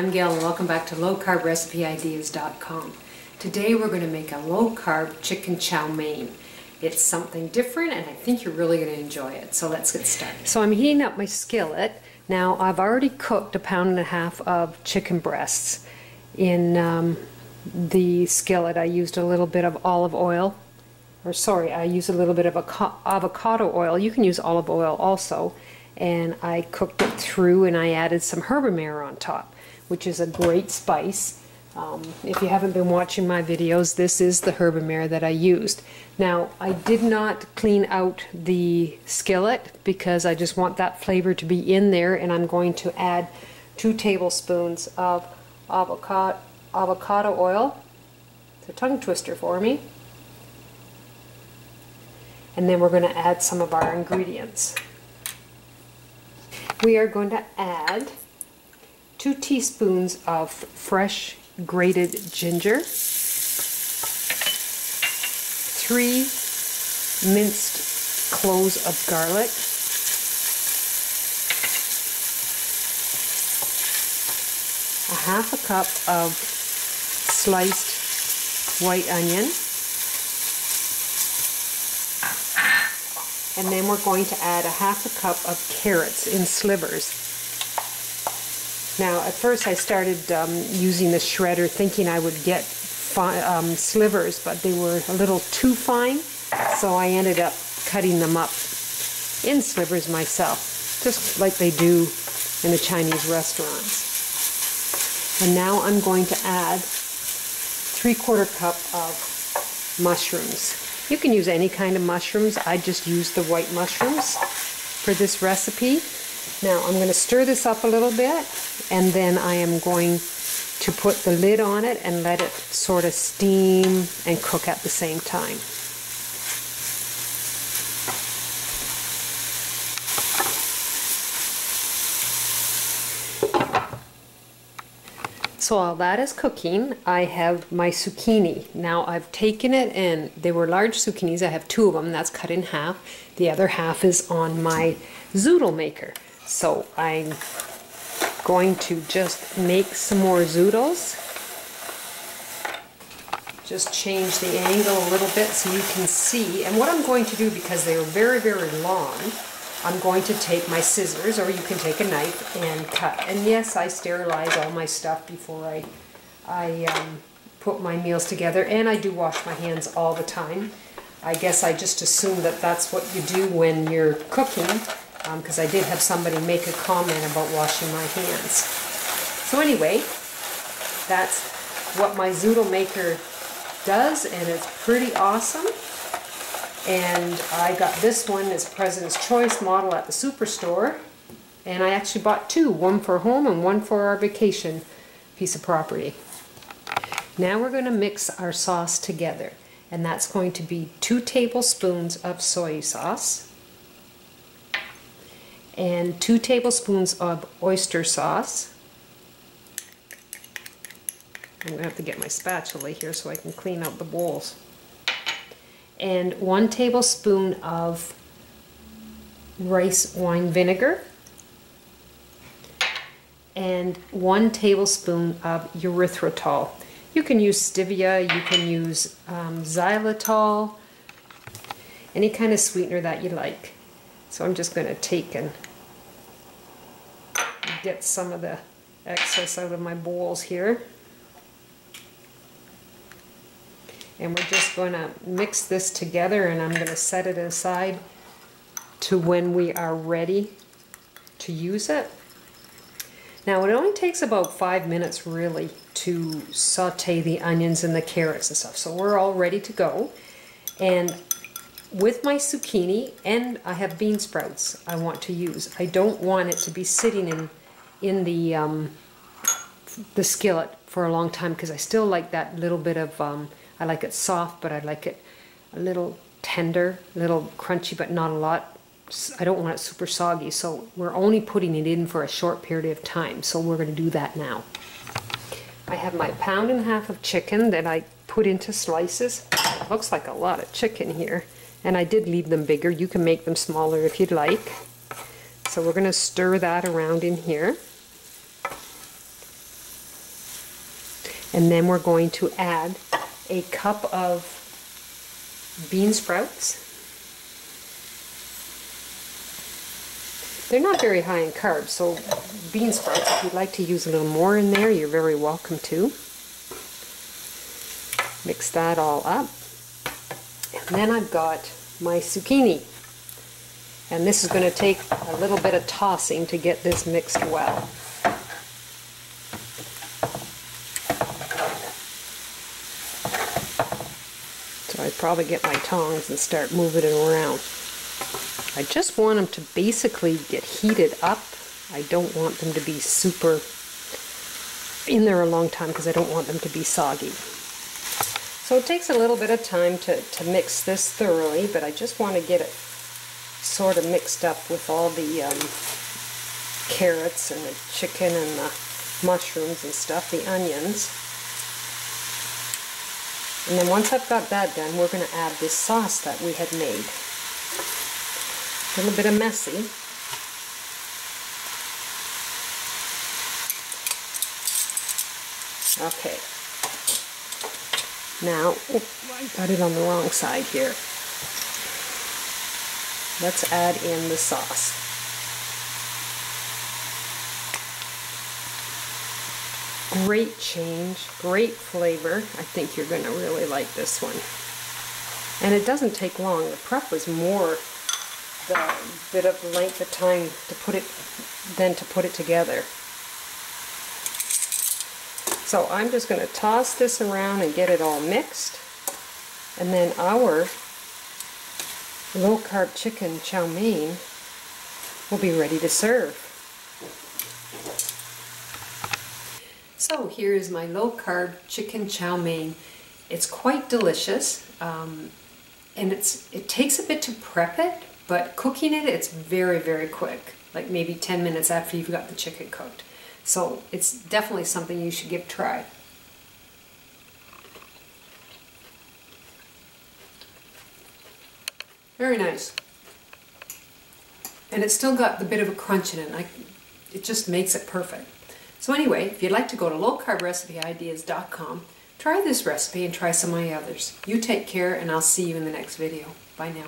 I'm Gail and welcome back to lowcarbrecipe-ideas.com. Today we're going to make a low-carb chicken chow mein. It's something different and I think you're really going to enjoy it. So let's get started. So I'm heating up my skillet. Now I've already cooked 1.5 pounds of chicken breasts. In the skillet I used a little bit of olive oil. I used a little bit of avocado oil. You can use olive oil also. And I cooked it through and I added some herbamare on top, which is a great spice. If you haven't been watching my videos, this is the herbamare that I used. Now, I did not clean out the skillet because I just want that flavor to be in there, and I'm going to add 2 tablespoons of avocado oil. It's a tongue twister for me. And then we're going to add some of our ingredients. We are going to add 2 teaspoons of fresh grated ginger, 3 minced cloves of garlic, a 1/2 cup of sliced white onion, and then we're going to add a 1/2 cup of carrots in slivers. Now at first I started using the shredder thinking I would get slivers, but they were a little too fine, so I ended up cutting them up in slivers myself, just like they do in the Chinese restaurants. And now I'm going to add 3/4 cup of mushrooms. You can use any kind of mushrooms. I just used the white mushrooms for this recipe. Now I'm going to stir this up a little bit, and then I am going to put the lid on it and let it sort of steam and cook at the same time. So while that is cooking, I have my zucchini. Now I've taken it, and they were large zucchinis. I have 2 of them. That's cut in half. The other half is on my zoodle maker. So I'm going to just make some more zoodles. Just change the angle a little bit so you can see. And what I'm going to do, because they are very, very long, I'm going to take my scissors, or you can take a knife and cut. And yes, I sterilize all my stuff before I put my meals together, and I do wash my hands all the time. I guess I just assume that that's what you do when you're cooking, because I did have somebody make a comment about washing my hands. So anyway, that's what my zoodle maker does, and it's pretty awesome. And I got this one as President's Choice model at the Superstore, and I actually bought 2, one for home and one for our vacation piece of property. Now we're going to mix our sauce together, and that's going to be 2 tablespoons of soy sauce and 2 tablespoons of oyster sauce. I'm going to have to get my spatula here so I can clean out the bowls. And 1 tablespoon of rice wine vinegar, and 1 tablespoon of erythritol. You can use stevia, you can use xylitol, any kind of sweetener that you like. So I'm just going to take and get some of the excess out of my bowls here. And we're just going to mix this together, and I'm going to set it aside to when we are ready to use it. Now it only takes about 5 minutes really to saute the onions and the carrots and stuff. So we're all ready to go. And with my zucchini, and I have bean sprouts I want to use. I don't want it to be sitting in the skillet for a long time, because I still like that little bit of I like it soft, but I like it a little tender, a little crunchy, but not a lot. I don't want it super soggy, so we're only putting it in for a short period of time. So we're going to do that now. I have my 1.5 pounds of chicken that I put into slices. It looks like a lot of chicken here, and I did leave them bigger. You can make them smaller if you'd like. So we're going to stir that around in here. And then we're going to add a cup of bean sprouts. They're not very high in carbs, so bean sprouts, if you'd like to use a little more in there, you're very welcome to. Mix that all up. And then I've got my zucchini. And this is going to take a little bit of tossing to get this mixed well. So I'd probably get my tongs and start moving it around. I just want them to basically get heated up. I don't want them to be super in there a long time because I don't want them to be soggy. So it takes a little bit of time to mix this thoroughly, but I just want to get it sort of mixed up with all the carrots and the chicken and the mushrooms and stuff, the onions. And then once I've got that done, we're going to add this sauce that we had made. A little bit of messy. Okay. Now, I got it on the wrong side here. Let's add in the sauce. Great change, great flavor. I think you're going to really like this one. And it doesn't take long. The prep was more the bit of length of time to put it together. So I'm just going to toss this around and get it all mixed, and then our low-carb chicken chow mein will be ready to serve. So here's my low-carb chicken chow mein. It's quite delicious, and it takes a bit to prep it, but cooking it, it's very, very quick, like maybe 10 minutes after you've got the chicken cooked. So it's definitely something you should give a try. Very nice. And it's still got the bit of a crunch in it. It just makes it perfect. So anyway, if you'd like to go to lowcarbrecipe.ideas.com, try this recipe and try some of my others. You take care, and I'll see you in the next video. Bye now.